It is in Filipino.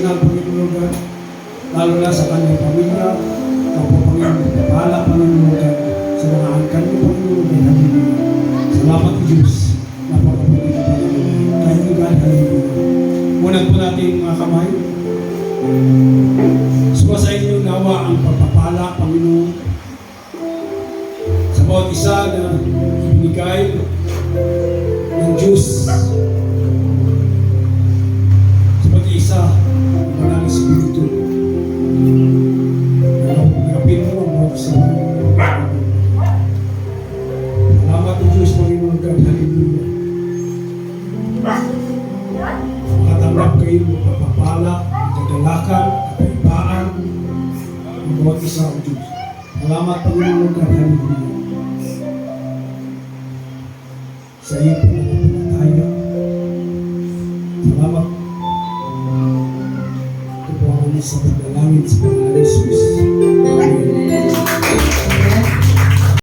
personal, Panginoon God, lalo na sa kanyang pamilya, kapwa Panginoon, pagpapala, Panginoon God, sa mga angkan mo, Panginoon God, hallelujah. Salamat, Diyos, napakapagod na Panginoon. Thank you, God, hallelujah. Munang po natin mga kamay. Suwa sa inyo nawa ang pagpapala, Panginoon, sa bawat isa na ibinigay ng Diyos sa pag-iisa ng Banal Espiritu. Nagapin mo ang bawat isa. Salamat ang Diyos, Panginoon God, hallelujah. Makatanggap kayo ng pagpapala, kagalakan, kapaibaan ng bawat isa ang Diyos. Salamat, Panginoon God, hallelujah. Sa iyo po tayo. Salamat. Ito po ang sa pagdalangin sa pangalan